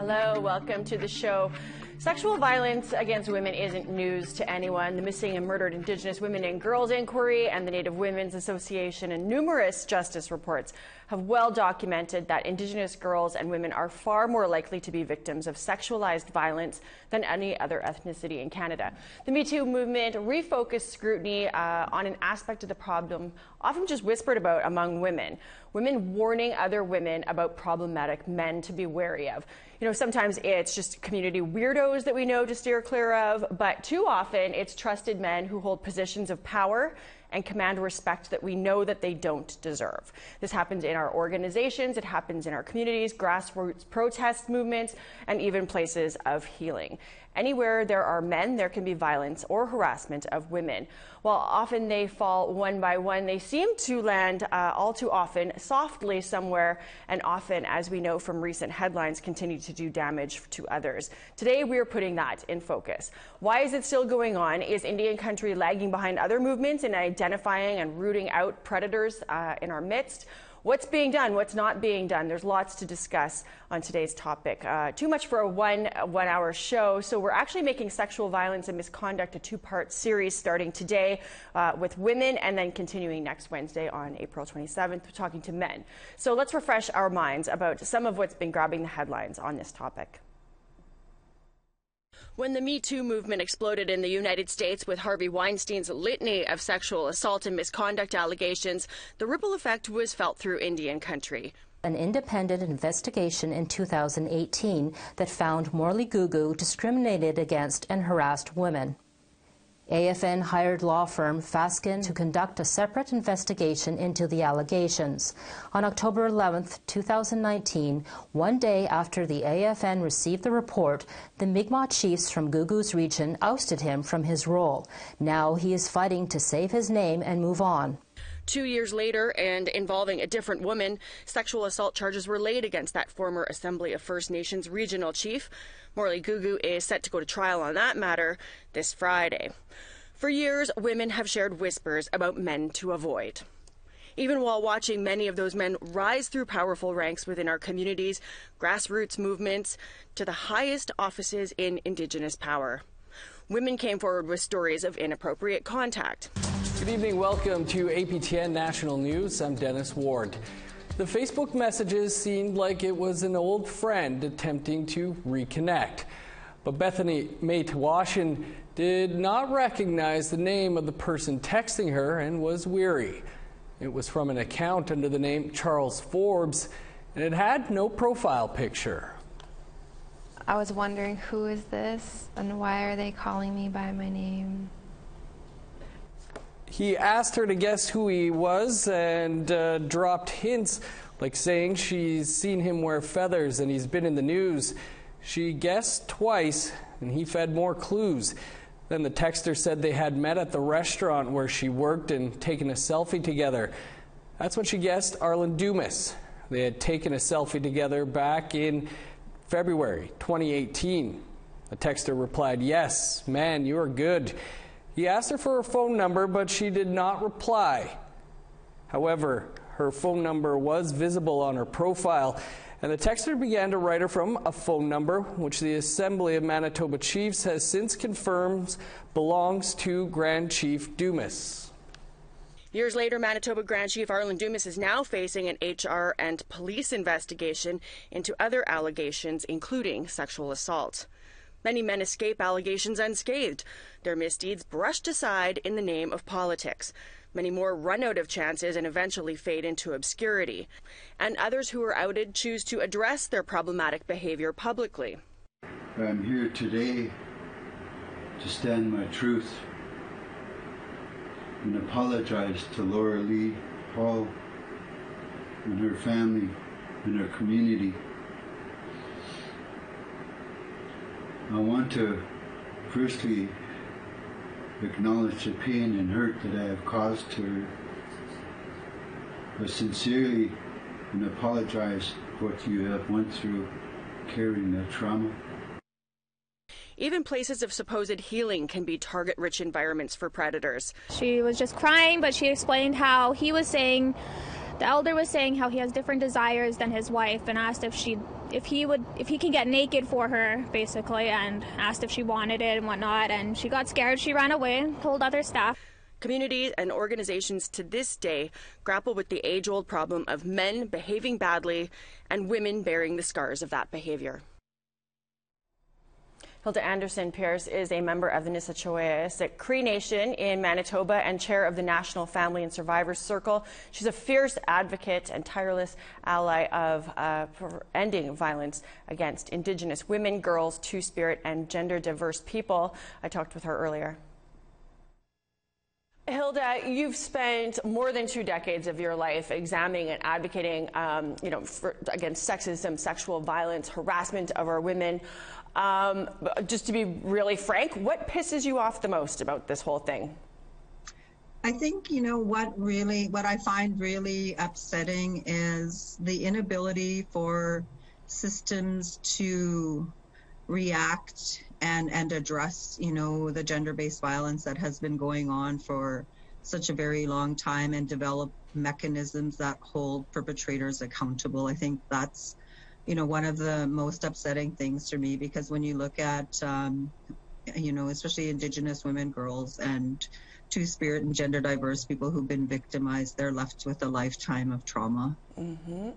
Hello, welcome to the show. Sexual violence against women isn't news to anyone. The Missing and Murdered Indigenous Women and Girls Inquiry and the Native Women's Association and numerous justice reports have well documented that Indigenous girls and women are far more likely to be victims of sexualized violence than any other ethnicity in Canada. The Me Too movement refocused scrutiny on an aspect of the problem often just whispered about among women. Women warning other women about problematic men to be wary of. You know, sometimes it's just community weirdos that we know to steer clear of, but too often it's trusted men who hold positions of power and command respect that we know that they don't deserve. This happens in our organizations, it happens in our communities, grassroots protest movements, and even places of healing. Anywhere there are men, there can be violence or harassment of women. While often they fall one by one, they seem to land all too often softly somewhere, and often, as we know from recent headlines, continue to do damage to others. Today, we are putting that in focus. Why is it still going on? Is Indian country lagging behind other movements in identifying and rooting out predators in our midst? What's being done? What's not being done? There's lots to discuss on today's topic. Too much for a one-hour show, so we're actually making sexual violence and misconduct a two-part series starting today with women and then continuing next Wednesday on April 27th, talking to men. So let's refresh our minds about some of what's been grabbing the headlines on this topic. When the Me Too movement exploded in the United States with Harvey Weinstein's litany of sexual assault and misconduct allegations, the ripple effect was felt through Indian country. An independent investigation in 2018 that found Morley Gugu discriminated against and harassed women. AFN hired law firm Faskin to conduct a separate investigation into the allegations. On October 11, 2019, one day after the AFN received the report, the Mi'kmaq chiefs from Gugu's region ousted him from his role. Now he is fighting to save his name and move on. 2 years later, and involving a different woman, sexual assault charges were laid against that former Assembly of First Nations regional chief. Morley Gugu is set to go to trial on that matter this Friday. For years, women have shared whispers about men to avoid. Even while watching many of those men rise through powerful ranks within our communities, grassroots movements, to the highest offices in Indigenous power. Women came forward with stories of inappropriate contact. Good evening, welcome to APTN National News. I'm Dennis Ward. The Facebook messages seemed like it was an old friend attempting to reconnect. But Bethany May-Tawashin did not recognize the name of the person texting her and was weary. It was from an account under the name Charles Forbes, and it had no profile picture. I was wondering, who is this and why are they calling me by my name? He asked her to guess who he was and dropped hints like saying she's seen him wear feathers and he's been in the news. She guessed twice and he fed more clues. Then the texter said they had met at the restaurant where she worked and taken a selfie together. That's when she guessed Arlen Dumas. They had taken a selfie together back in February 2018. The texter replied, "Yes, man, you are good." He asked her for her phone number, but she did not reply. However, her phone number was visible on her profile, and the texter began to write her from a phone number, which the Assembly of Manitoba Chiefs has since confirmed belongs to Grand Chief Dumas. Years later, Manitoba Grand Chief Arlen Dumas is now facing an HR and police investigation into other allegations, including sexual assault. Many men escape allegations unscathed, their misdeeds brushed aside in the name of politics. Many more run out of chances and eventually fade into obscurity. And others who are outed choose to address their problematic behavior publicly. I'm here today to stand my truth and apologize to Laura Lee Hall and her family and her community. I want to firstly acknowledge the pain and hurt that I have caused to her, but sincerely and apologize for what you have went through carrying that trauma. Even places of supposed healing can be target-rich environments for predators. She was just crying, but she explained how he was saying the elder was saying how he has different desires than his wife, and asked if he can get naked for her, basically, and asked if she wanted it and whatnot. And she got scared. She ran away and told other staff. Communities and organizations to this day grapple with the age-old problem of men behaving badly and women bearing the scars of that behavior. Hilda Anderson-Pierce is a member of the Nissequoiasic Cree Nation in Manitoba and chair of the National Family and Survivors Circle. She's a fierce advocate and tireless ally for ending violence against Indigenous women, girls, Two-Spirit, and gender-diverse people. I talked with her earlier. Hilda, you've spent more than 2 decades of your life examining and advocating, against sexism, sexual violence, harassment of our women. Just to be really frank, what pisses you off the most about this whole thing? I think, what I find really upsetting is the inability for systems to react and address, the gender-based violence that has been going on for such a very long time and develop mechanisms that hold perpetrators accountable. I think that's, one of the most upsetting things to me, because when you look at, especially Indigenous women, girls, and Two-Spirit and gender diverse people who've been victimized, they're left with a lifetime of trauma. Mm-hmm.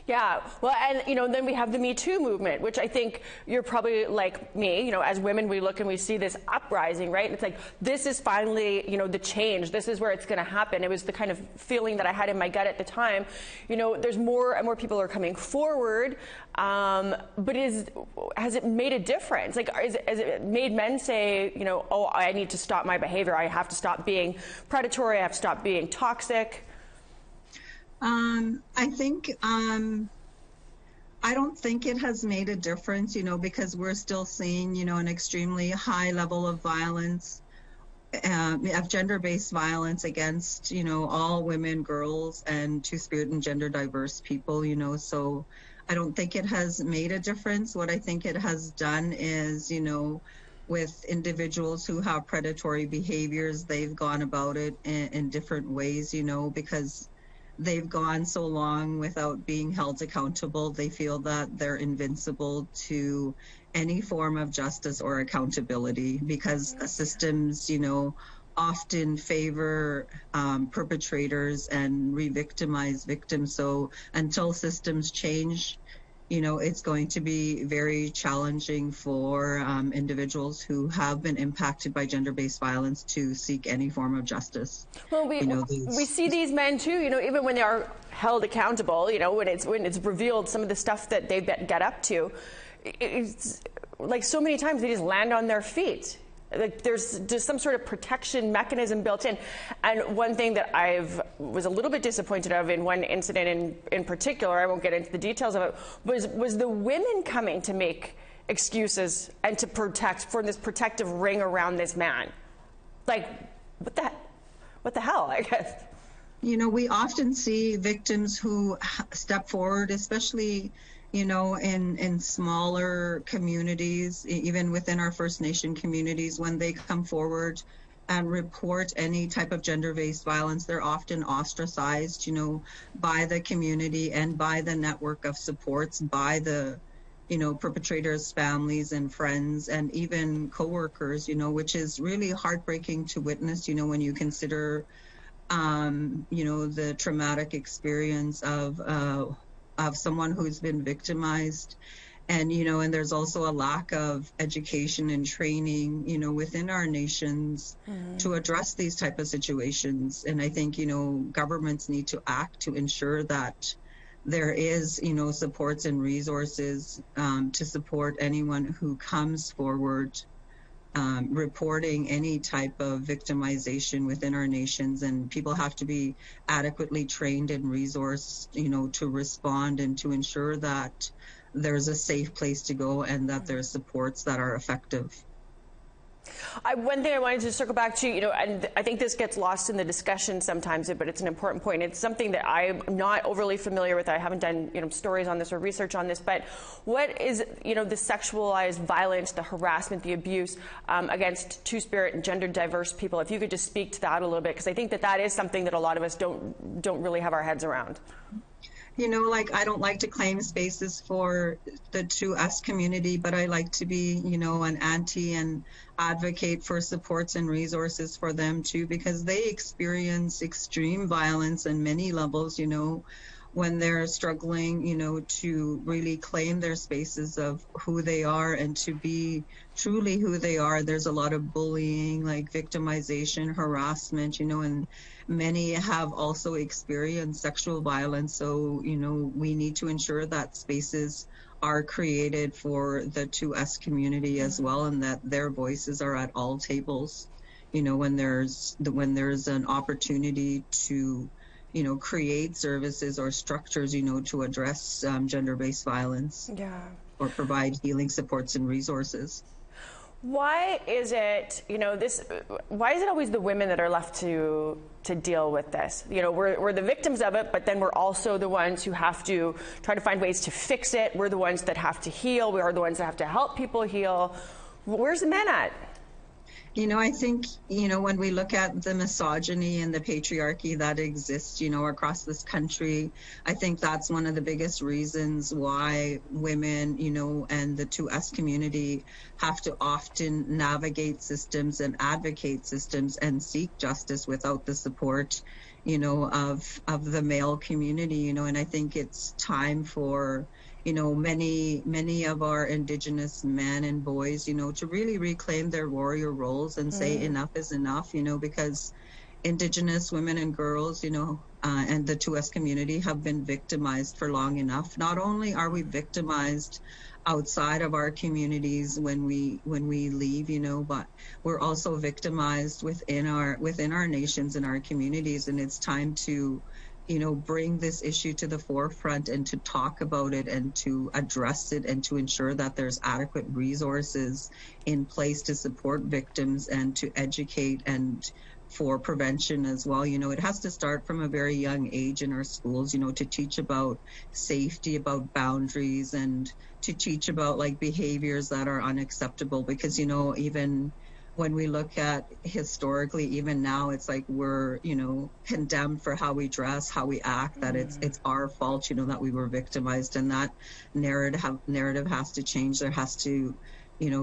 Yeah, well, and then we have the Me Too movement, which I think you're probably like me. As women, we look and we see this uprising, right? And it's like, this is finally, the change. This is where it's going to happen. It was the kind of feeling that I had in my gut at the time. There's more and more people are coming forward, but has it made a difference? Like, has it made men say, oh, I need to stop my behavior. I have to stop being predatory. I have to stop being toxic. I think, I don't think it has made a difference, because we're still seeing, an extremely high level of violence, of gender-based violence against, all women, girls, and Two-Spirit and gender diverse people, so I don't think it has made a difference. What I think it has done is, with individuals who have predatory behaviors, they've gone about it in different ways, because they've gone so long without being held accountable. They feel that they're invincible to any form of justice or accountability, because systems, often favor perpetrators and re-victimize victims. So until systems change, it's going to be very challenging for individuals who have been impacted by gender-based violence to seek any form of justice. Well, we see these men too, even when they are held accountable, when it's revealed some of the stuff that they get up to, it's like so many times they just land on their feet. Like there's just some sort of protection mechanism built in. And one thing that I was a little bit disappointed of in one incident in particular, I won't get into the details of it, was the women coming to make excuses and to form this protective ring around this man. Like, what the hell, I guess. We often see victims who step forward, especially in smaller communities, even within our First Nation communities, when they come forward and report any type of gender-based violence, they're often ostracized, by the community and by the network of supports, by the, perpetrators' families and friends, and even coworkers, which is really heartbreaking to witness, when you consider, the traumatic experience of someone who's been victimized. And, and there's also a lack of education and training, within our nations to address these type of situations. And I think, governments need to act to ensure that there is, supports and resources to support anyone who comes forward reporting any type of victimization within our nations, and people have to be adequately trained and resourced, to respond and to ensure that there's a safe place to go and that there's supports that are effective. One thing I wanted to circle back to, and I think this gets lost in the discussion sometimes, but it's an important point. It's something that I'm not overly familiar with. I haven't done, stories on this or research on this, but what is, the sexualized violence, the harassment, the abuse against two-spirit and gender diverse people? If you could just speak to that a little bit, because I think that is something that a lot of us don't really have our heads around. I don't like to claim spaces for the 2S community, but I like to be, an auntie and advocate for supports and resources for them too, because they experience extreme violence on many levels, when they're struggling, to really claim their spaces of who they are and to be truly who they are. There's a lot of bullying, like victimization, harassment, and many have also experienced sexual violence. So, we need to ensure that spaces are created for the 2S community as well, and that their voices are at all tables, when there's an opportunity to create services or structures, to address gender-based violence, or provide healing supports and resources. Why is it, why is it always the women that are left to deal with this? We're the victims of it, but then we're also the ones who have to try to find ways to fix it. We're the ones that have to heal. We are the ones that have to help people heal. Where's the men at? I think, when we look at the misogyny and the patriarchy that exists, across this country, I think that's one of the biggest reasons why women, and the 2S community have to often navigate systems and advocate systems and seek justice without the support, of the male community, and I think it's time for many of our Indigenous men and boys, to really reclaim their warrior roles and say enough is enough, because Indigenous women and girls, and the 2S community have been victimized for long enough. Not only are we victimized outside of our communities when we leave, but we're also victimized within our nations and our communities, and it's time to bring this issue to the forefront and to talk about it and to address it and to ensure that there's adequate resources in place to support victims and to educate and for prevention as well. It has to start from a very young age in our schools, to teach about safety, about boundaries, and to teach about behaviors that are unacceptable, because, even when we look at historically, even now, it's we're, condemned for how we dress, how we act, that it's our fault, that we were victimized, and that narrative has to change. There has to,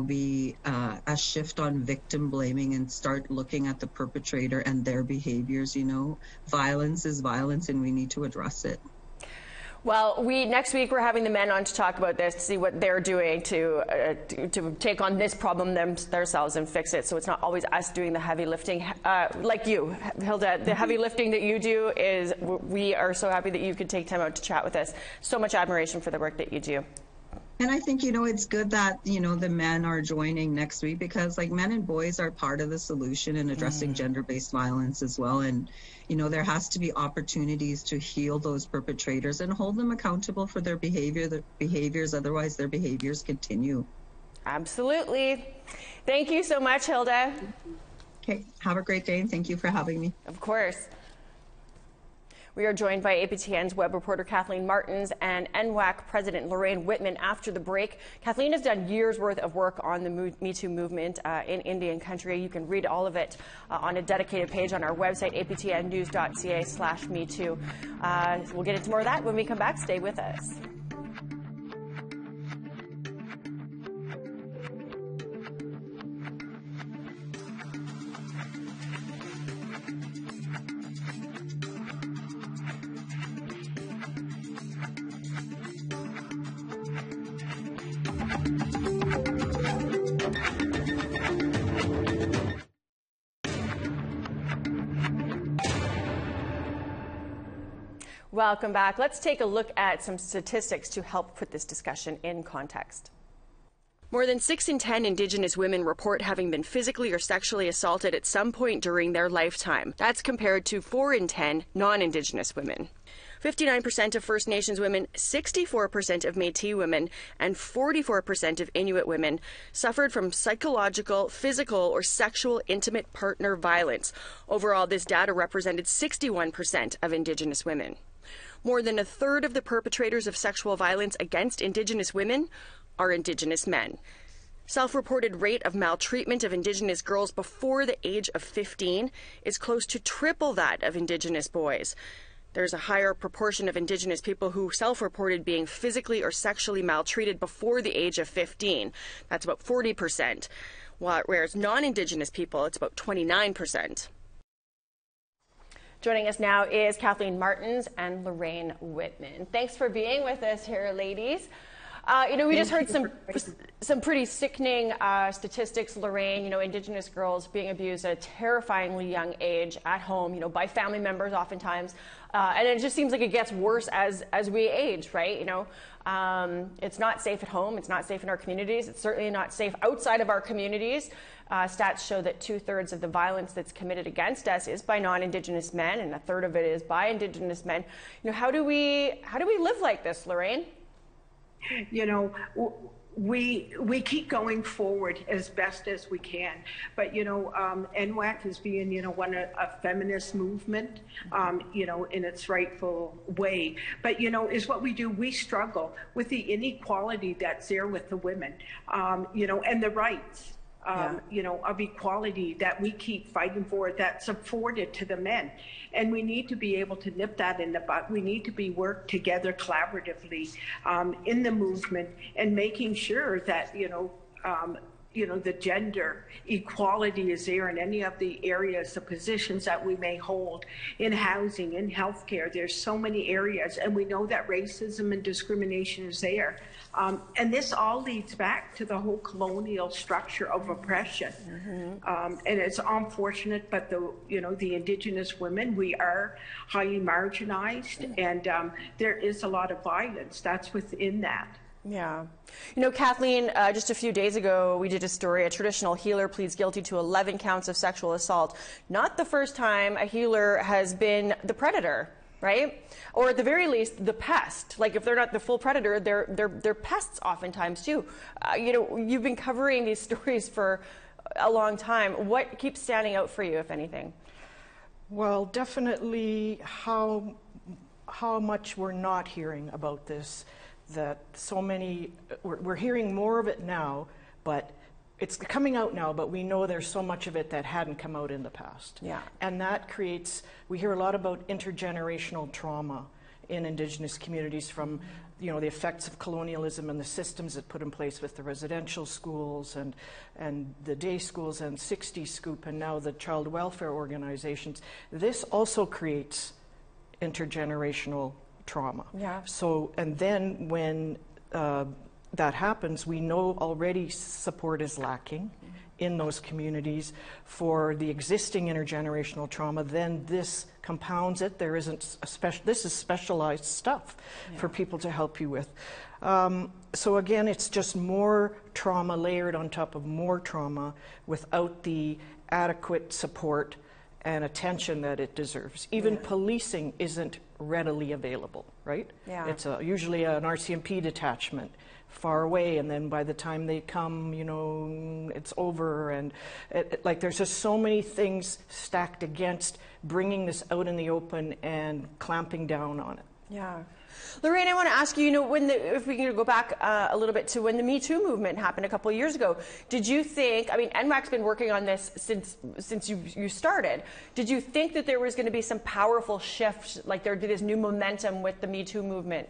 be a shift on victim blaming and start looking at the perpetrator and their behaviors. Violence is violence, and we need to address it. Well, next week we're having the men on to talk about this, to see what they're doing to take on this problem themselves and fix it. So it's not always us doing the heavy lifting, like you, Hilda. The heavy lifting that you do is, we are so happy that you could take time out to chat with us. So much admiration for the work that you do. And I think, it's good that, the men are joining next week, because men and boys are part of the solution in addressing gender-based violence as well. And, there has to be opportunities to heal those perpetrators and hold them accountable for their behaviors. Otherwise, their behaviors continue. Absolutely. Thank you so much, Hilda. Okay. Have a great day, and thank you for having me. Of course. We are joined by APTN's web reporter Kathleen Martin and NWAC President Lorraine Whitman after the break. Kathleen has done years' worth of work on the Me Too movement in Indian country. You can read all of it on a dedicated page on our website, aptnnews.ca/MeToo. We'll get into more of that when we come back. Stay with us. Welcome back. Let's take a look at some statistics to help put this discussion in context. More than 6 in 10 Indigenous women report having been physically or sexually assaulted at some point during their lifetime. That's compared to 4 in 10 non-Indigenous women. 59% of First Nations women, 64% of Métis women, and 44% of Inuit women suffered from psychological, physical, or sexual intimate partner violence. Overall, this data represented 61% of Indigenous women. More than a third of the perpetrators of sexual violence against Indigenous women are Indigenous men. Self-reported rate of maltreatment of Indigenous girls before the age of 15 is close to triple that of Indigenous boys. There's a higher proportion of Indigenous people who self-reported being physically or sexually maltreated before the age of 15. That's about 40%, whereas non-Indigenous people, it's about 29%. Joining us now is Kathleen Martin and Lorraine Whitman. Thanks for being with us here, ladies. We just heard some pretty sickening statistics, Lorraine. Indigenous girls being abused at a terrifyingly young age at home, by family members oftentimes. And it just seems like it gets worse as we age, right? It's not safe at home. It's not safe in our communities. It's certainly not safe outside of our communities. Stats show that 2/3 of the violence that's committed against us is by non-Indigenous men, and 1/3 of it is by Indigenous men. How do we live like this, Lorraine? We keep going forward as best as we can, but NWAC is being a feminist movement, in its rightful way. But is what we do. We struggle with the inequality that's there with the women, and the rights. Of equality that we keep fighting for, that's afforded to the men. And we need to be able to nip that in the bud. We need to work together collaboratively in the movement and making sure that, the gender equality is there in any of the areas, the positions that we may hold in housing, in healthcare. There's so many areas, and we know that racism and discrimination is there. And this all leads back to the whole colonial structure of oppression. Mm-hmm. And it's unfortunate, but the Indigenous women, we are highly marginalized, and there is a lot of violence that's within that. Yeah. Kathleen, just a few days ago, we did a story. A traditional healer pleads guilty to 11 counts of sexual assault. Not the first time a healer has been the predator, right? Or at the very least, the pest. Like, if they're not the full predator, they're pests oftentimes too. You've been covering these stories for a long time. What keeps standing out for you, if anything? Well, definitely how much we're not hearing about this. That so many, we're hearing more of it now, but it's coming out now, but we know there's so much of it that hadn't come out in the past. Yeah. And that creates, we hear a lot about intergenerational trauma in Indigenous communities from, the effects of colonialism and the systems it put in place with the residential schools and the day schools and 60 Scoop and now the child welfare organizations. This also creates intergenerational trauma. Yeah. So, and then when that happens, we know already support is lacking in those communities for the existing intergenerational trauma. Then this compounds it. There isn't this is specialized stuff for people to help you with. So again, it's just more trauma layered on top of more trauma without the adequate support and attention that it deserves. Even policing isn't readily available, right? Yeah. It's usually an RCMP detachment far away, and then by the time they come, it's over, and there's just so many things stacked against bringing this out in the open and clamping down on it. Yeah. Lorraine, I want to ask you, if we can go back a little bit to when the Me Too movement happened a couple of years ago, did you think, NWAC's been working on this since you started, did you think that there was going to be some powerful shift, like there'd be this new momentum with the Me Too movement?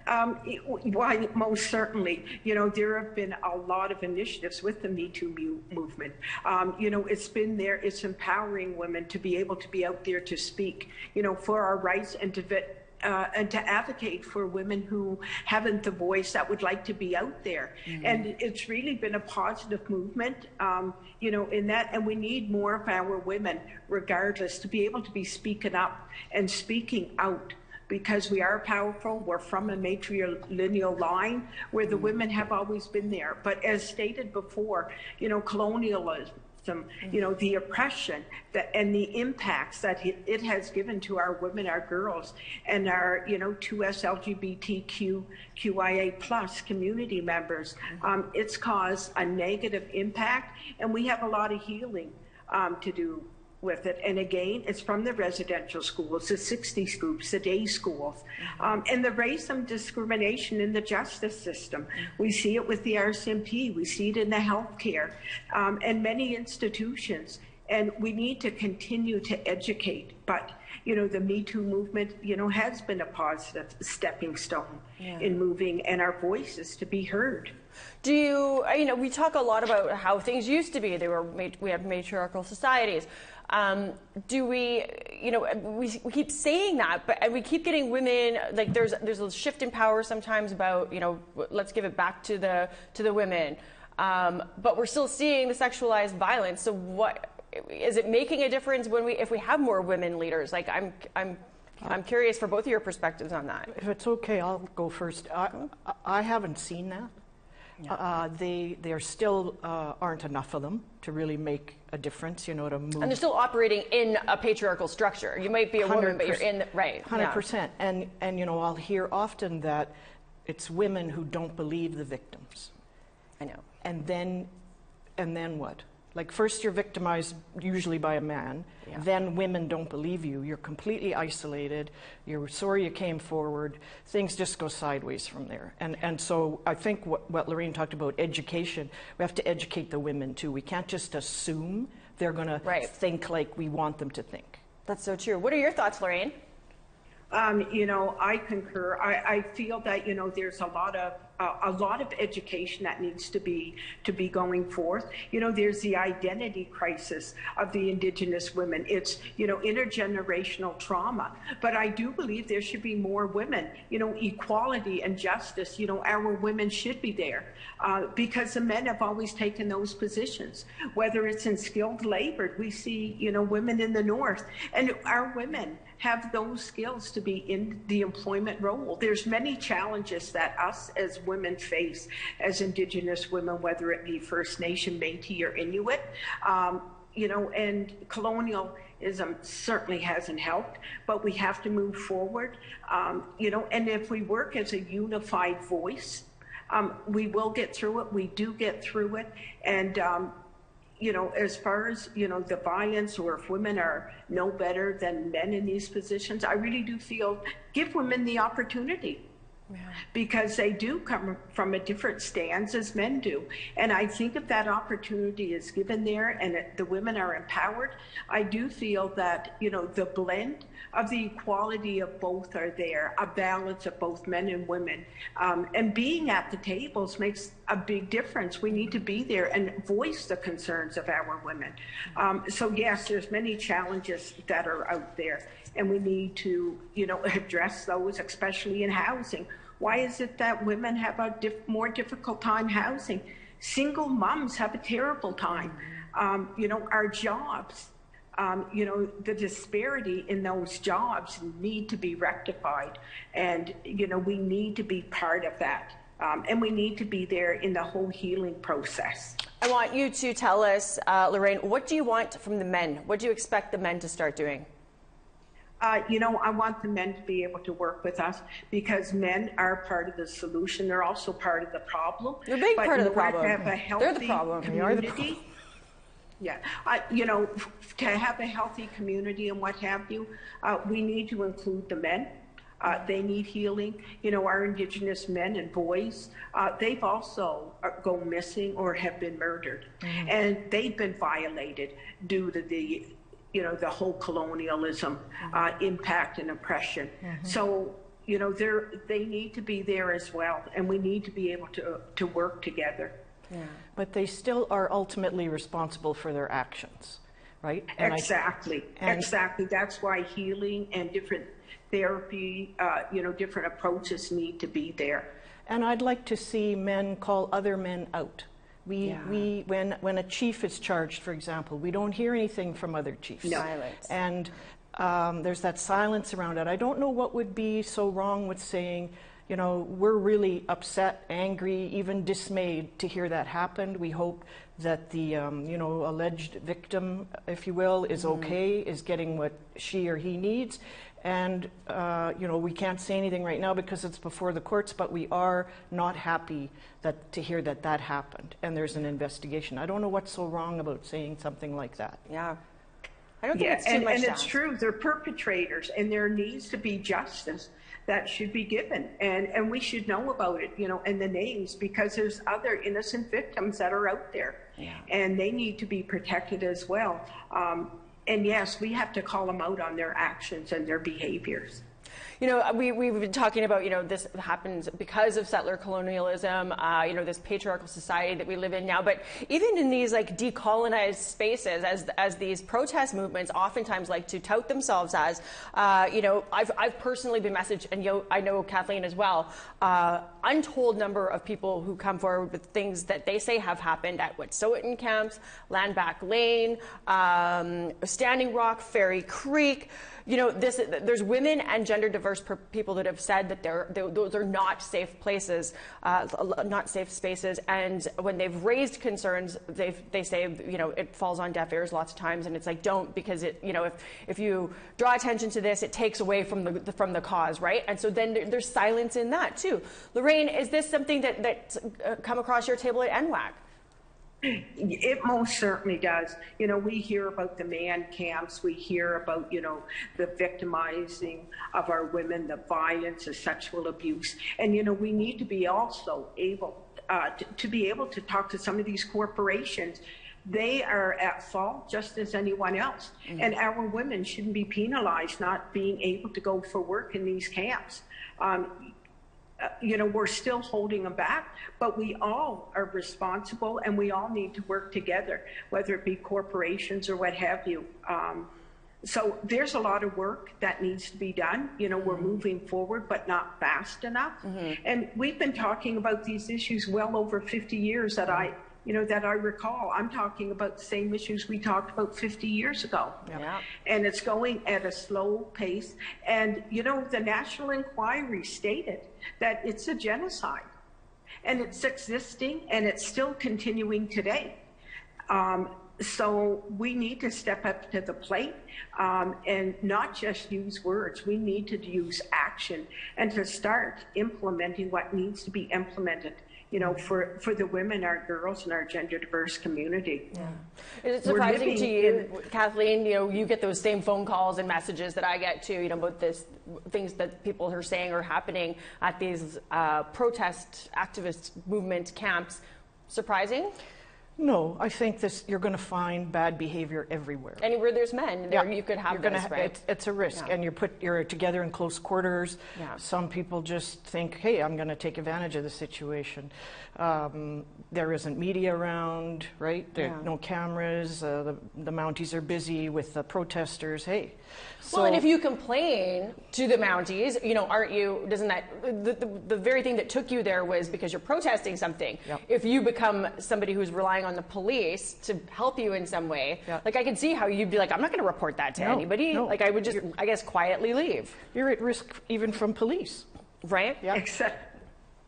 Why, most certainly. There have been a lot of initiatives with the Me Too movement. It's been there. It's empowering women to be able to be out there to speak, for our rights and to advocate for women who haven't the voice that would like to be out there. Mm-hmm. And it's really been a positive movement, in that, and we need more of our women, regardless, to be able to be speaking up and speaking out. Because we are powerful, we're from a matrilineal line where the women have always been there. But as stated before, colonialism system, you know, the oppression that, and the impacts that it has given to our women, our girls, and our, you know, 2S LGBTQIA plus community members. It's caused a negative impact, and we have a lot of healing to do with it. And again, it's from the residential schools, the 60 groups, the day schools, and the racism discrimination in the justice system. We see it with the RCMP, we see it in the healthcare, and many institutions. And we need to continue to educate. But, you know, the Me Too movement, you know, has been a positive stepping stone in moving and our voices to be heard. Do you, you know, we talk a lot about how things used to be. We have matriarchal societies. Do we, you know, we keep saying that, but and we keep getting women, like there's a shift in power sometimes about, you know, let's give it back to the women. But we're still seeing the sexualized violence. So what is it making a difference if we have more women leaders? Like I'm curious for both of your perspectives on that. If it's okay, I'll go first. I haven't seen that. There still aren't enough of them to really make a difference, you know, to move. And they're still operating in a patriarchal structure. You might be a woman, but you're in, right. 100%. And, you know, I'll hear often that it's women who don't believe the victims. I know. And then what? Like, first you're victimized usually by a man, then women don't believe you. You're completely isolated. You're sorry you came forward. Things just go sideways from there. And so I think what Lorraine talked about, education, we have to educate the women too. We can't just assume they're going to think like we want them to think. That's so true. What are your thoughts, Lorraine? You know, I concur. I feel that, you know, there's a lot of education that needs to be going forth. You know, there's the identity crisis of the Indigenous women. It's, you know, intergenerational trauma. But I do believe there should be more women. You know, equality and justice. You know, our women should be there because the men have always taken those positions. Whether it's in skilled labor, we see, you know, women in the north, and our women have those skills to be in the employment role. There's many challenges that us as women face as Indigenous women, whether it be First Nation, Métis, or Inuit. You know, and colonialism certainly hasn't helped, but we have to move forward. You know, and if we work as a unified voice, we will get through it. We do get through it. And you know, as far as, you know, the violence, or if women are no better than men in these positions, I really do feel give women the opportunity. Because they do come from a different stance as men do. And I think if that opportunity is given there and the women are empowered, I do feel that, you know, the blend of the equality of both are there, a balance of both men and women. And being at the tables makes a big difference. We need to be there and voice the concerns of our women. So yes, there's many challenges that are out there, and we need to, you know, address those, especially in housing. Why is it that women have a more difficult time housing? Single moms have a terrible time. You know, our jobs, you know, the disparity in those jobs need to be rectified. And, you know, we need to be part of that. And we need to be there in the whole healing process. I want you to tell us, Lorraine, what do you want from the men? What do you expect the men to start doing? You know, I want the men to be able to work with us, because men are part of the solution. They're also part of the problem. They're a big part of the problem. To have a healthy They're the problem. Community, you know, to have a healthy community and what have you, we need to include the men. They need healing. You know, our Indigenous men and boys, they've also go missing or have been murdered. And they've been violated due to the, you know, the whole colonialism impact and oppression. So, you know, they need to be there as well, and we need to be able to work together. But they still are ultimately responsible for their actions, right? And exactly. That's why healing and different therapy, you know, different approaches need to be there. And I'd like to see men call other men out. When a chief is charged, for example, we don't hear anything from other chiefs. No. And there's that silence around it. I don't know what would be so wrong with saying, you know, we're really upset, angry, even dismayed to hear that happened. We hope that the, you know, alleged victim, if you will, is okay, is getting what she or he needs. And, you know, we can't say anything right now because it's before the courts, but we are not happy to hear that that happened and there's an investigation. I don't know what's so wrong about saying something like that. Yeah. I don't think it's too much. And it's true, they're perpetrators, and there needs to be justice that should be given, and we should know about it, you know, and the names, because there's other innocent victims that are out there, and they need to be protected as well. And yes, we have to call them out on their actions and their behaviors. You know, we've been talking about, you know, this happens because of settler colonialism, you know, this patriarchal society that we live in now. But even in these like decolonized spaces, as these protest movements oftentimes like to tout themselves as, you know, I've personally been messaged, and I know Kathleen as well, untold number of people who come forward with things that they say have happened at Wet'suwet'en camps, Landback Lane, Standing Rock, Fairy Creek. You know, there's women and gender diverse people that have said that those are not safe places, not safe spaces. And when they've raised concerns, they say, you know, it falls on deaf ears lots of times, and it's like, don't, because it, you know, if you draw attention to this, it takes away from the cause, right? And so then there's silence in that too. Lorraine, is this something that's come across your table at NWAC? It most certainly does. You know, we hear about the man camps, we hear about, you know, the victimizing of our women, the violence, the sexual abuse. And, you know, we need to be also able to be able to talk to some of these corporations. They are at fault just as anyone else. And our women shouldn't be penalized not being able to go for work in these camps. You know, we're still holding them back, but we all are responsible, and we all need to work together, whether it be corporations or what have you. So there's a lot of work that needs to be done. You know, we're moving forward, but not fast enough. And we've been talking about these issues well over 50 years that I recall. I'm talking about the same issues we talked about 50 years ago. And it's going at a slow pace. And, you know, the National Inquiry stated that it's a genocide. And it's existing, and it's still continuing today. So we need to step up to the plate and not just use words. We need to use action and to start implementing what needs to be implemented, you know, for the women, our girls, and our gender diverse community. Is it surprising to you, Kathleen, you know, you get those same phone calls and messages that I get too, you know, about things that people are saying are happening at these protest activist movement camps. Surprising? No, I think you're going to find bad behavior everywhere. Anywhere there's men, you could have this, right? It's a risk, and you're together in close quarters. Some people just think, hey, I'm going to take advantage of the situation. There isn't media around, right? There are no cameras. The Mounties are busy with the protesters. Hey. Well, and if you complain to the Mounties, you know, aren't you, doesn't that, the very thing that took you there was because you're protesting something. If you become somebody who's relying on the police to help you in some way, like I could see how you'd be like, I'm not going to report that to anybody. Like I would just, I guess, quietly leave. You're at risk even from police. Right? Exactly.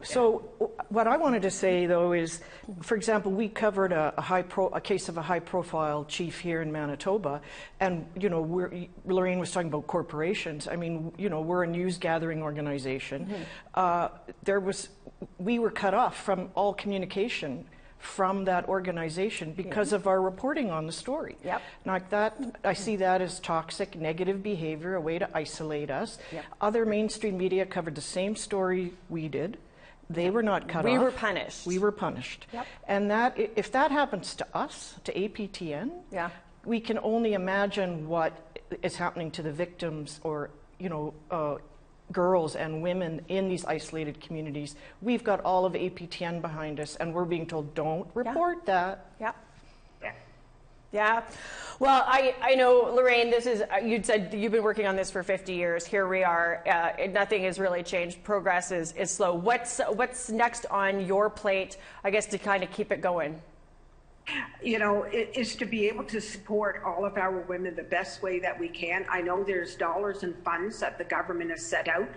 So what I wanted to say, though, is, for example, we covered a case of a high-profile chief here in Manitoba, and, you know, Lorraine was talking about corporations. I mean, you know, we're a news-gathering organization. We were cut off from all communication from that organization because of our reporting on the story. Like that, I see that as toxic, negative behavior, a way to isolate us. Other mainstream media covered the same story we did. They were not cut off. We were punished. We were punished. And that, if that happens to us, to APTN, we can only imagine what is happening to the victims, or, you know, girls and women in these isolated communities. We've got all of APTN behind us, and we're being told, don't report that. Yeah. Well, I know, Lorraine, this is, you'd said you've been working on this for 50 years. Here we are. Nothing has really changed. Progress is slow. What's next on your plate, I guess, to kind of keep it going? You know, is to be able to support all of our women the best way that we can. I know there's dollars and funds that the government has set out,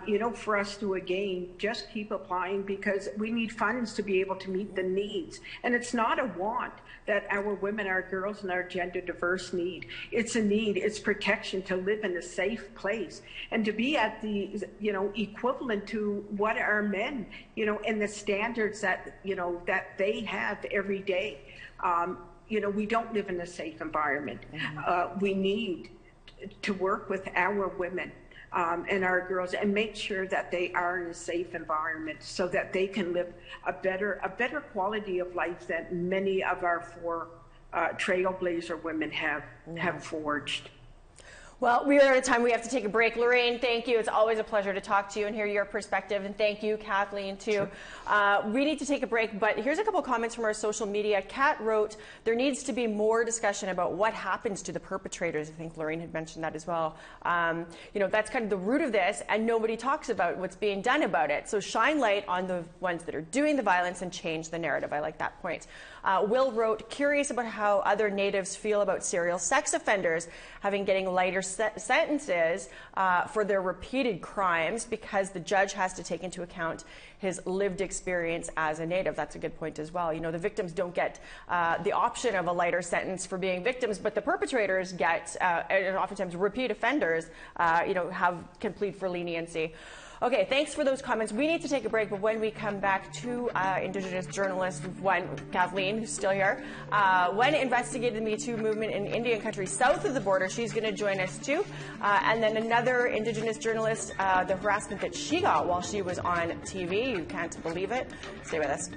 you know, for us to, again, just keep applying, because we need funds to be able to meet the needs. And it's not a want that our women, our girls, and our gender diverse need. It's a need, it's protection to live in a safe place and to be at the, you know, equivalent to what our men, you know, and the standards that, you know, that they have every day. You know, we don't live in a safe environment. We need to work with our women and our girls and make sure that they are in a safe environment so that they can live a better quality of life that many of our four trailblazer women have forged. Well, we are out of time. We have to take a break. Lorraine, thank you. It's always a pleasure to talk to you and hear your perspective. And thank you, Kathleen, too. Sure. We need to take a break, but here's a couple of comments from our social media. Kat wrote, there needs to be more discussion about what happens to the perpetrators. I think Lorraine had mentioned that as well. You know, that's kind of the root of this, and nobody talks about what's being done about it. So shine light on the ones that are doing the violence and change the narrative. I like that point. Will wrote, curious about how other Natives feel about serial sex offenders getting lighter sentences for their repeated crimes because the judge has to take into account his lived experience as a Native. That's a good point as well. You know, the victims don't get the option of a lighter sentence for being victims, but the perpetrators get, and oftentimes repeat offenders, you know, can plead for leniency. Okay, thanks for those comments. We need to take a break, but when we come back to Indigenous journalist Kathleen, who's still here, one investigated the Me Too movement in Indian country south of the border. She's going to join us too. And then another Indigenous journalist, the harassment that she got while she was on TV. You can't believe it. Stay with us.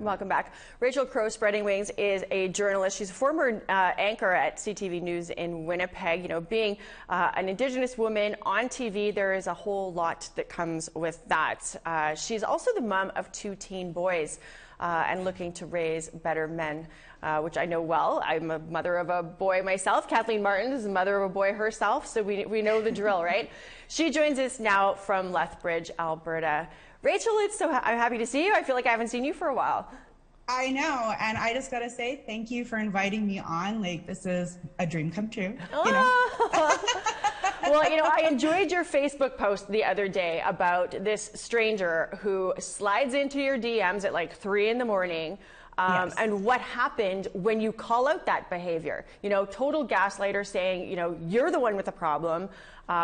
Welcome back. Rachel Crow Spreading Wings is a journalist. She's a former anchor at CTV News in Winnipeg. You know, being an Indigenous woman on TV, there is a whole lot that comes with that. She's also the mom of 2 teen boys and looking to raise better men, which I know well. I'm a mother of a boy myself. Kathleen Martin is a mother of a boy herself, so we know the drill, right? She joins us now from Lethbridge, Alberta. Rachel, I'm happy to see you. I feel like I haven't seen you for a while. I know, and I just gotta say thank you for inviting me on. Like, this is a dream come true. You know? Well, you know, I enjoyed your Facebook post the other day about this stranger who slides into your DMs at like 3 in the morning. Yes. And what happened when you call out that behavior. You know, total gaslighter saying, you know, you're the one with the problem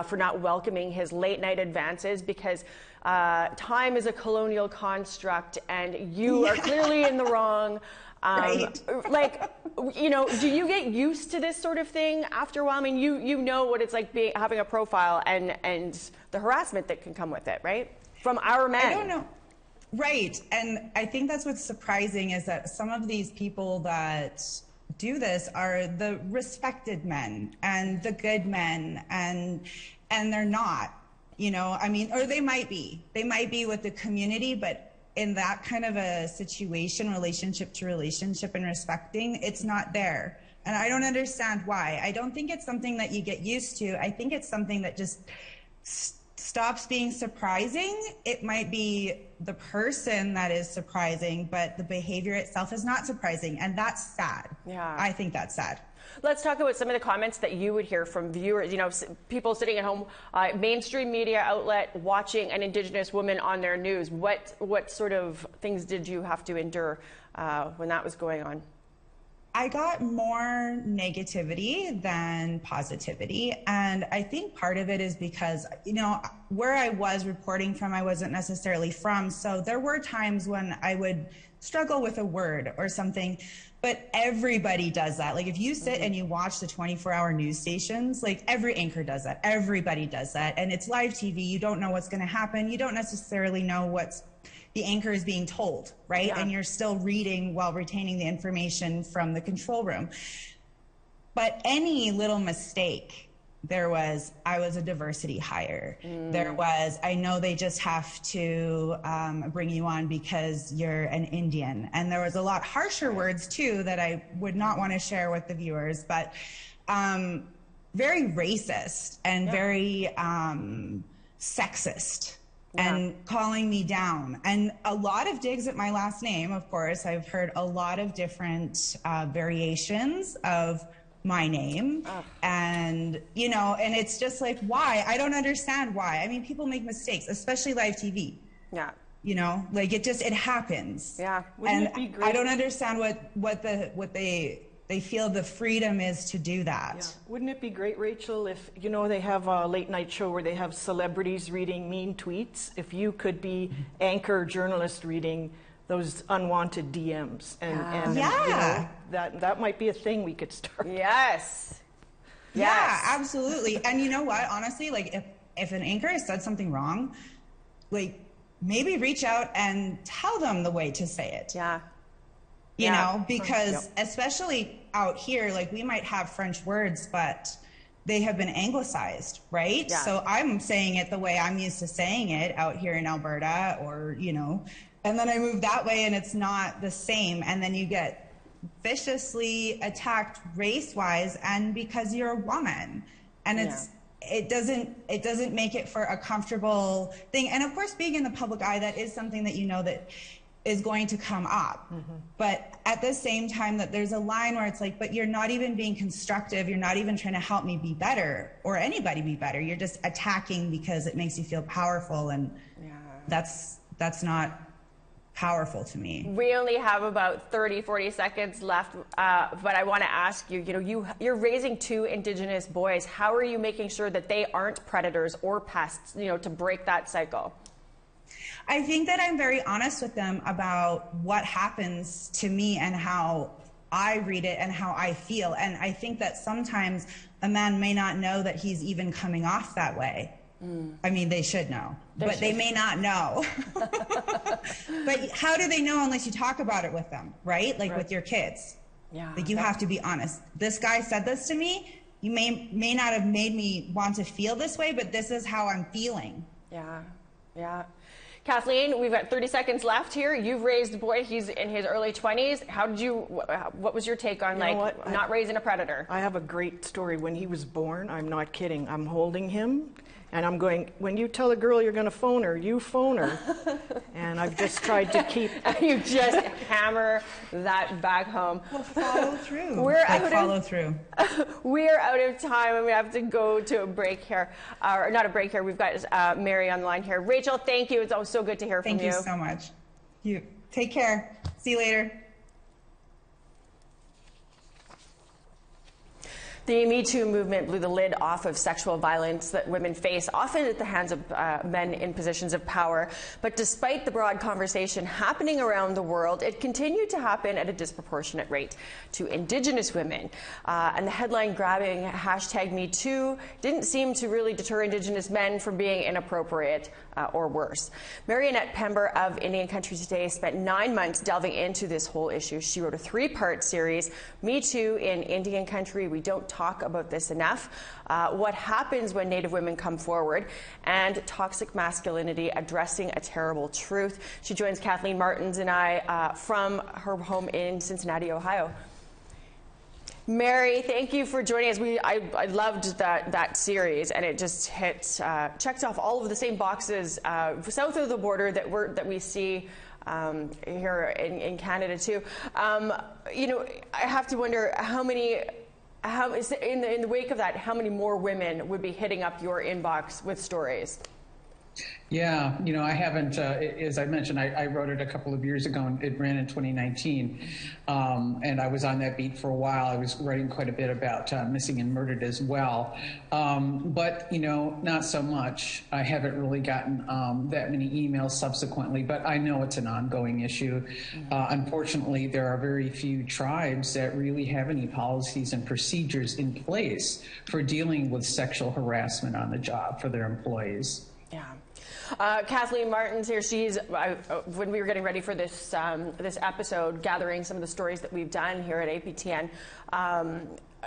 for not welcoming his late night advances because time is a colonial construct and you are clearly in the wrong. Right. Like, you know, do you get used to this sort of thing after a while? I mean, you know what it's like having a profile and the harassment that can come with it, right? From our men. I don't know. Right. And I think that's what's surprising is that some of these people that do this are the respected men and the good men and they're not, you know, I mean, or they might be with the community, but in that kind of a situation, relationship to relationship and respecting, it's not there. And I don't understand why. I don't think it's something that you get used to. I think it's something that just stops being surprising. It might be the person that is surprising, but the behavior itself is not surprising. And that's sad. Yeah. I think that's sad. Let's talk about some of the comments that you would hear from viewers, you know, people sitting at home, mainstream media outlet watching an Indigenous woman on their news. What sort of things did you have to endure when that was going on? I got more negativity than positivity. And I think part of it is because, you know, where I was reporting from, I wasn't necessarily from. So there were times when I would struggle with a word or something, but everybody does that. Like if you sit and you watch the 24-hour news stations, like every anchor does that. Everybody does that. And it's live TV. You don't know what's going to happen. You don't necessarily know what's the anchor is being told, right? Yeah. And you're still reading while retaining the information from the control room. But any little mistake, I was a diversity hire. I know they just have to bring you on because you're an Indian. And there was a lot harsher words too that I would not want to share with the viewers, but very racist and very sexist and calling me down. And a lot of digs at my last name, of course. I've heard a lot of different variations of my name. And, you know, and it's just like, why? I don't understand why. I mean, people make mistakes, especially live TV. Yeah. You know, like it happens. Yeah. And it be great? I don't understand what they feel the freedom is to do that. Yeah. Wouldn't it be great, Rachel, if, you know, they have a late night show where they have celebrities reading mean tweets, if you could be anchor journalist reading those unwanted DMs and you know, that might be a thing we could start. Yes. Yeah, absolutely. And you know what, honestly, like if an anchor has said something wrong, like maybe reach out and tell them the way to say it. Yeah. You know, because especially out here, like we might have French words, but they have been anglicized, right? Yeah. So I'm saying it the way I'm used to saying it out here in Alberta, or, you know, and then I move that way and it's not the same. And then you get viciously attacked race-wise and because you're a woman. And it doesn't make it for a comfortable thing. And of course, being in the public eye, that is something that you know that is going to come up. But at the same time, that there's a line where it's like, but you're not even being constructive. You're not even trying to help me be better or anybody be better. You're just attacking because it makes you feel powerful. And that's not powerful to me. We only have about 40 seconds left, but I want to ask you, you know, you're raising 2 Indigenous boys. How are you making sure that they aren't predators or pests, you know, to break that cycle? I think that I'm very honest with them about what happens to me and how I read it and how I feel. And I think that sometimes a man may not know that he's even coming off that way. I mean, they should know, but they may not know. But how do they know unless you talk about it with them, right? Like with your kids. Yeah. Like you have to be honest. This guy said this to me. You may not have made me want to feel this way, but this is how I'm feeling. Yeah. Yeah. Kathleen, we've got 30 seconds left here. You've raised a boy. He's in his early 20s. What was your take on not raising a predator? I have a great story. When he was born, I'm not kidding, I'm holding him and I'm going, when you tell a girl you're going to phone her, you phone her. And I've just tried to keep... You just hammer that back home. Well, follow through. We're out of time, and we have to go to a break here. Or not a break here. We've got Mary on the line here. Rachel, thank you. It's always so good to hear from you. Thank you so much. You take care. See you later. The Me Too movement blew the lid off of sexual violence that women face, often at the hands of men in positions of power. But despite the broad conversation happening around the world, it continued to happen at a disproportionate rate to Indigenous women. And the headline-grabbing #MeToo didn't seem to really deter Indigenous men from being inappropriate or worse. Marionette Pember of Indian Country Today spent 9 months delving into this whole issue. She wrote a 3-part series, Me Too in Indian Country. We don't talk about this enough. What happens when Native women come forward, and toxic masculinity, addressing a terrible truth. She joins Kathleen Martin and I from her home in Cincinnati, Ohio. Mary, thank you for joining us. I loved that series, and it just checked off all of the same boxes south of the border that we see here in Canada too. You know, I have to wonder in the wake of that, how many more women would be hitting up your inbox with stories? Yeah, you know, I haven't, as I mentioned, I wrote it a couple of years ago, and it ran in 2019, and I was on that beat for a while. I was writing quite a bit about missing and murdered as well, but, you know, not so much. I haven't really gotten that many emails subsequently, but I know it's an ongoing issue. Unfortunately, there are very few tribes that really have any policies and procedures in place for dealing with sexual harassment on the job for their employees. Yeah. Kathleen Martin's here. She's when we were getting ready for this this episode, gathering some of the stories that we've done here at APTN.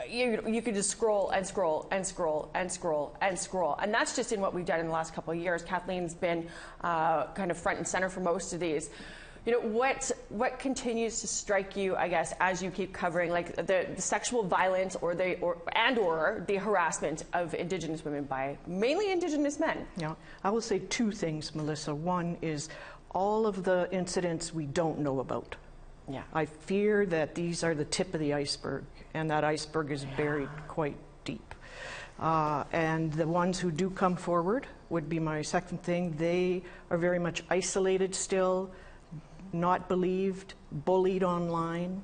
You could just scroll and scroll and scroll and scroll and scroll, and that's just in what we've done in the last couple of years. Kathleen's been kind of front and center for most of these. You know, what continues to strike you, I guess, as you keep covering like the sexual violence or the harassment of Indigenous women by mainly Indigenous men? Yeah, I will say two things, Melissa. One is all of the incidents we don't know about. Yeah. I fear that these are the tip of the iceberg, and that iceberg is buried quite deep. And the ones who do come forward would be my second thing. They are very much isolated still, not believed, bullied online.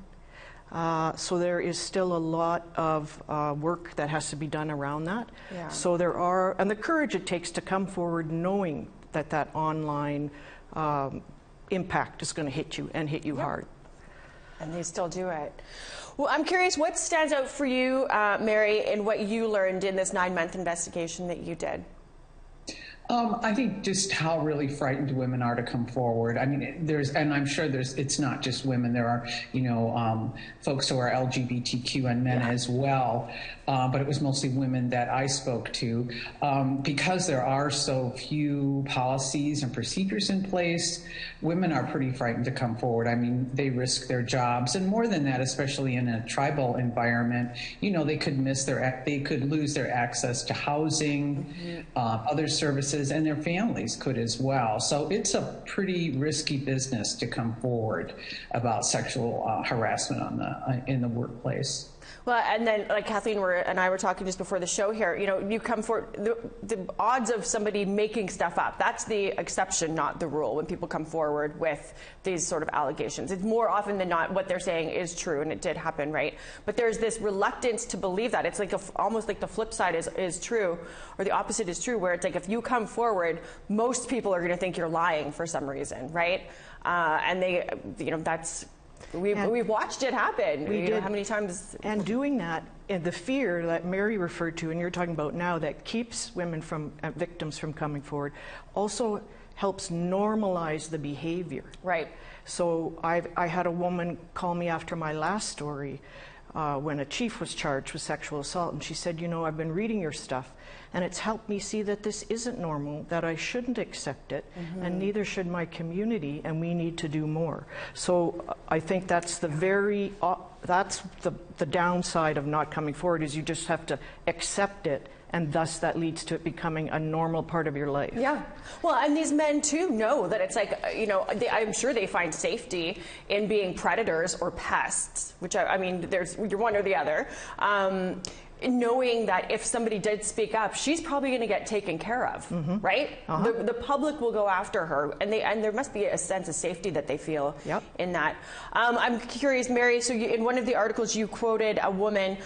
So there is still a lot of work that has to be done around that. Yeah. So there are, and the courage it takes to come forward knowing that that online impact is going to hit you and hit you hard. And they still do it. Well, I'm curious, what stands out for you, Mary, in what you learned in this 9-month investigation that you did? I think just how really frightened women are to come forward. I mean, and I'm sure it's not just women. There are, folks who are LGBTQ and men as well. But it was mostly women that I spoke to. Because there are so few policies and procedures in place, women are pretty frightened to come forward. I mean, they risk their jobs. And more than that, especially in a tribal environment, they could lose their access to housing, other services, and their families could as well. So it's a pretty risky business to come forward about sexual harassment in the workplace. Well, and then like Kathleen and I were talking just before the show here, you come forward, the odds of somebody making stuff up, that's the exception, not the rule, when people come forward with these sort of allegations. It's more often than not what they're saying is true, and it did happen, right? But there's this reluctance to believe that. It's like almost like the flip side is true, or the opposite is true, where it's like if you come forward, most people are going to think you're lying for some reason, right? And they, that's... We've watched it happen. We did. How many times? And doing that, and the fear that Mary referred to, and you're talking about now, that keeps victims from coming forward, also helps normalize the behavior. Right. So I had a woman call me after my last story when a chief was charged with sexual assault, and she said, I've been reading your stuff, and it's helped me see that this isn't normal, that I shouldn't accept it, and neither should my community, and we need to do more. So I think that's the downside of not coming forward, is you just have to accept it, and thus that leads to it becoming a normal part of your life. Yeah. Well, and these men too know that it's like, I'm sure they find safety in being predators or pests, which I mean, you're one or the other. Knowing that if somebody did speak up, she's probably going to get taken care of, right? The public will go after her, and there must be a sense of safety that they feel in that. I'm curious, Mary, so in one of the articles you quoted a woman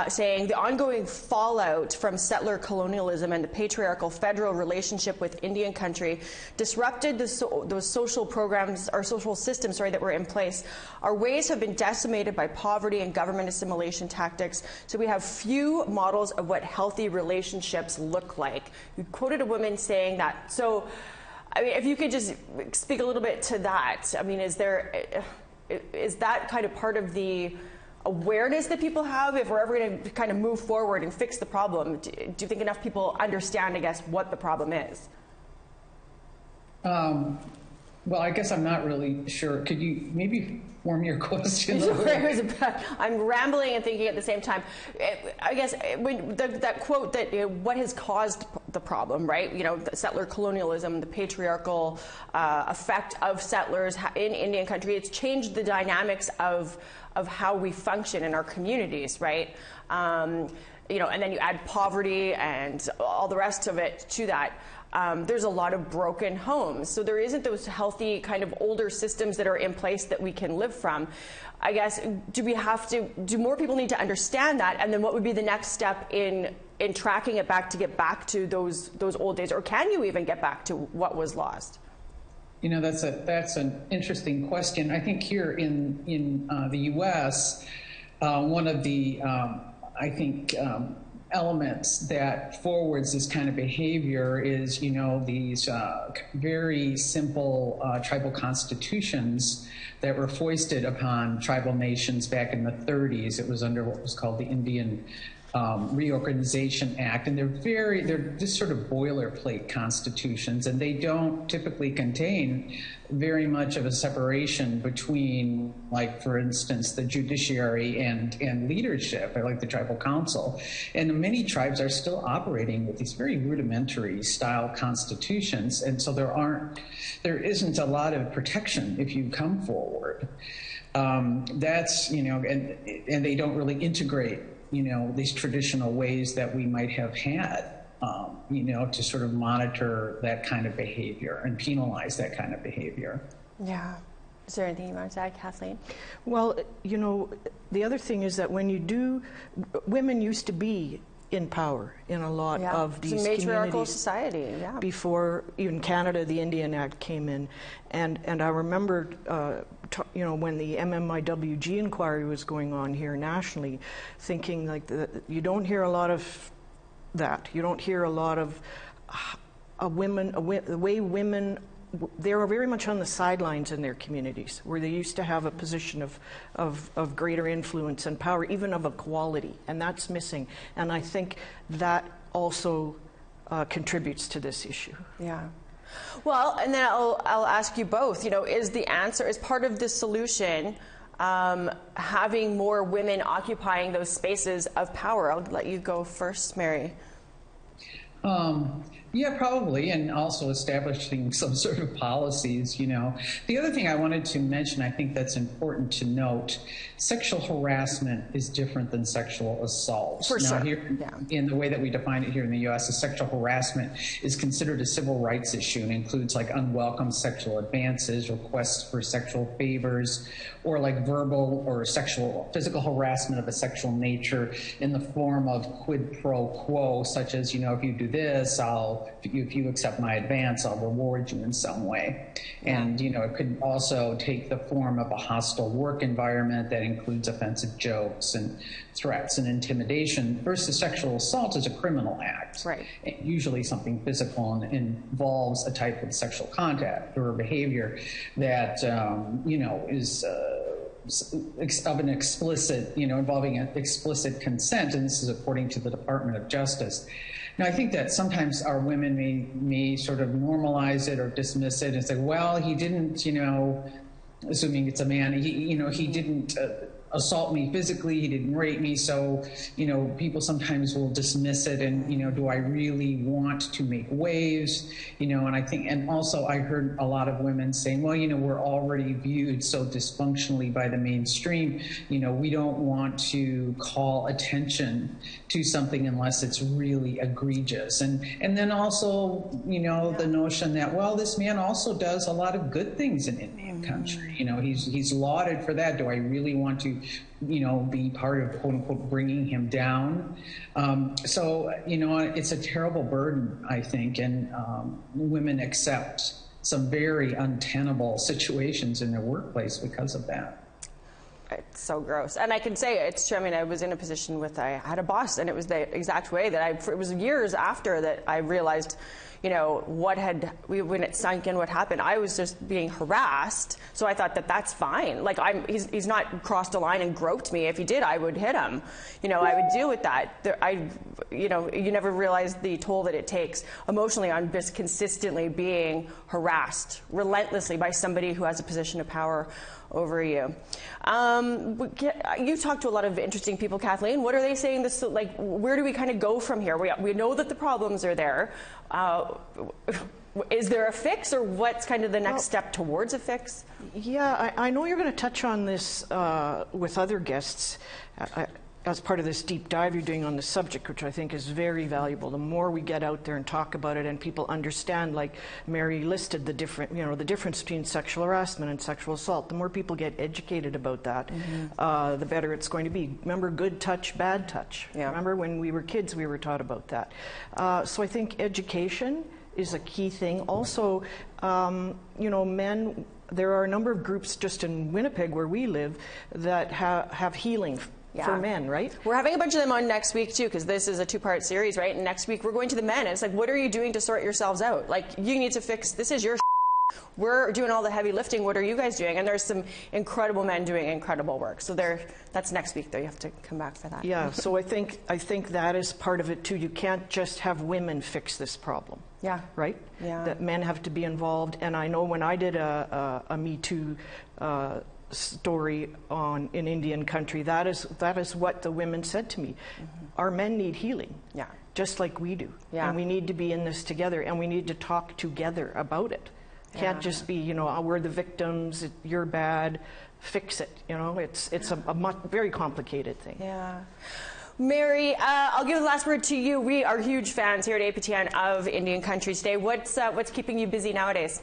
saying the ongoing fallout from settler colonialism and the patriarchal federal relationship with Indian country disrupted those social programs or social systems, that were in place. Our ways have been decimated by poverty and government assimilation tactics, so we have few models of what healthy relationships look like. You quoted a woman saying that. So, I mean, if you could just speak a little bit to that. I mean, is that kind of part of the awareness that people have if we're ever going to kind of move forward and fix the problem? Do you think enough people understand, I guess, what the problem is? Well, I guess I'm not really sure. Could you maybe form your question? I'm rambling and thinking at the same time. I guess when that quote that what has caused the problem, right? The settler colonialism, the patriarchal effect of settlers in Indian country. It's changed the dynamics of how we function in our communities, right? And then you add poverty and all the rest of it to that. There's a lot of broken homes. So there isn't those healthy kind of older systems that are in place that we can live from. I guess, do more people need to understand that? And then what would be the next step in tracking it back to get back to those old days? Or can you even get back to what was lost? That's an interesting question. I think here in the U.S., one of the, elements that forwards this kind of behavior is, these very simple tribal constitutions that were foisted upon tribal nations back in the 30s. It was under what was called the Indian Reorganization Act, and they're just sort of boilerplate constitutions, and they don't typically contain very much of a separation between, like, for instance, the judiciary and leadership, like the tribal council. And many tribes are still operating with these very rudimentary style constitutions, and so there isn't a lot of protection if you come forward. That's, you know, and they don't really integrate, you know, these traditional ways that we might have had, you know, to sort of monitor that kind of behavior and penalize that kind of behavior. Yeah. Is there anything you want to add, Kathleen? Well, you know, the other thing is that when you do, women used to be in power in a lot of these communities. It's a matriarchal society, yeah. Before even Canada, the Indian Act came in. And I remember, you know, when the MMIWG inquiry was going on here nationally, thinking like you don't hear a lot of that. You don't hear a lot of the way women, they were very much on the sidelines in their communities, where they used to have a position of greater influence and power, even of equality, and that's missing. And I think that also contributes to this issue. Yeah. Well, and then I'll ask you both, you know, is the answer, is part of the solution having more women occupying those spaces of power? I'll let you go first, Mary. Yeah, probably, and also establishing some sort of policies, you know. The other thing I wanted to mention, I think that's important to note, sexual harassment is different than sexual assault. For sure. Here, in the way that we define it here in the U.S., a sexual harassment is considered a civil rights issue and includes like unwelcome sexual advances, requests for sexual favors, or like verbal or physical harassment of a sexual nature in the form of quid pro quo, such as, you know, if you do this, if you accept my advance, I'll reward you in some way. And, you know, it could also take the form of a hostile work environment that includes offensive jokes and threats and intimidation, versus sexual assault is a criminal act. Right. Usually something physical and involves a type of sexual contact or behavior that, you know, is of an explicit, you know, involving an explicit consent, and this is according to the Department of Justice. Now, I think that sometimes our women may sort of normalize it or dismiss it and say, well, he didn't, you know, assuming it's a man, he didn't assault me physically, he didn't rape me, so, you know, people sometimes will dismiss it and, you know, do I really want to make waves, you know, and I think, and also I heard a lot of women saying, well, you know, we're already viewed so dysfunctionally by the mainstream, you know, we don't want to call attention to something unless it's really egregious. And then also, you know, the notion that, well, this man also does a lot of good things in Indian country, you know, he's lauded for that. Do I really want to, you know, be part of, quote unquote, bringing him down? So, you know, it's a terrible burden, I think, and women accept some very untenable situations in their workplace because of that. It's so gross. And I can say it's true. I mean, I was in a position with, I had a boss, and it was the exact way that it was years after that I realized, you know, when it sunk in, what happened. I was just being harassed, so I thought that that's fine. Like, he's not crossed a line and groped me. If he did, I would hit him. You know, I would deal with that. You know, you never realize the toll that it takes emotionally on just consistently being harassed relentlessly by somebody who has a position of power over you. You talked to a lot of interesting people, Kathleen. What are they saying? Like, where do we kind of go from here? We know that the problems are there. Is there a fix, or what's kind of the next step towards a fix? Yeah, I know you're going to touch on this with other guests as part of this deep dive you're doing on the subject, which I think is very valuable. The more we get out there and talk about it and people understand, like Mary listed the difference between sexual harassment and sexual assault, the more people get educated about that, the better it's going to be. Remember, good touch, bad touch. Yeah. Remember when we were kids, we were taught about that. So I think education is a key thing. Also, you know, men, there are a number of groups just in Winnipeg where we live that have healing for men, right? We're having a bunch of them on next week too, because this is a two-part series, right? And next week we're going to the men. And it's like, what are you doing to sort yourselves out? Like, you need to fix, this is your we're doing all the heavy lifting. What are you guys doing? And there's some incredible men doing incredible work. So that's next week, though. You have to come back for that. Yeah, so I think that is part of it, too. You can't just have women fix this problem. Yeah. Right? Yeah. That men have to be involved. And I know when I did a Me Too story in Indian country, that is what the women said to me. Mm-hmm. Our men need healing. Yeah. Just like we do. Yeah. And we need to be in this together, and we need to talk together about it. Can't just be, you know, we're the victims, you're bad, fix it. You know, it's a very complicated thing. Yeah. Mary, I'll give the last word to you. We are huge fans here at APTN of Indian Country Today. What's keeping you busy nowadays?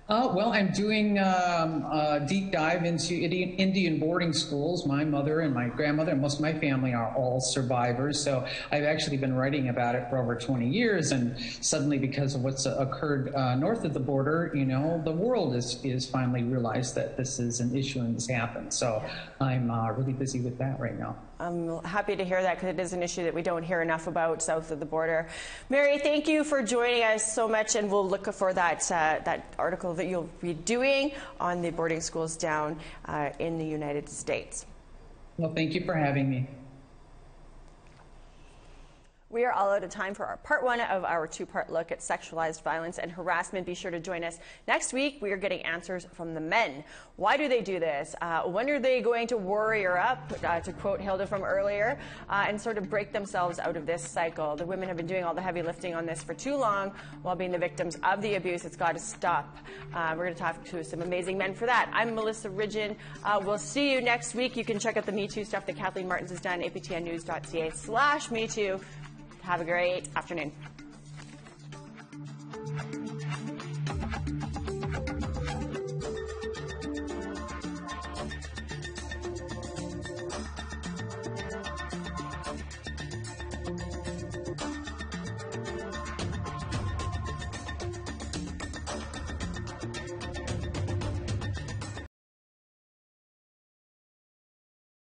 Well, I'm doing a deep dive into Indian boarding schools. My mother and my grandmother and most of my family are all survivors. So I've actually been writing about it for over 20 years. And suddenly, because of what's occurred north of the border, you know, the world is finally realized that this is an issue and this happened. So I'm really busy with that right now. I'm happy to hear that, because it is an issue that we don't hear enough about south of the border. Mary, thank you for joining us so much, and we'll look for that article that you'll be doing on the boarding schools down in the United States. Well, thank you for having me. We are all out of time for our part one of our two-part look at sexualized violence and harassment. Be sure to join us next week. We are getting answers from the men. Why do they do this? When are they going to warrior up, to quote Hilda from earlier, and sort of break themselves out of this cycle? The women have been doing all the heavy lifting on this for too long while being the victims of the abuse. It's got to stop. We're going to talk to some amazing men for that. I'm Melissa Ridgen. We'll see you next week. You can check out the Me Too stuff that Kathleen Martin has done, aptnnews.ca/MeToo. Have a great afternoon.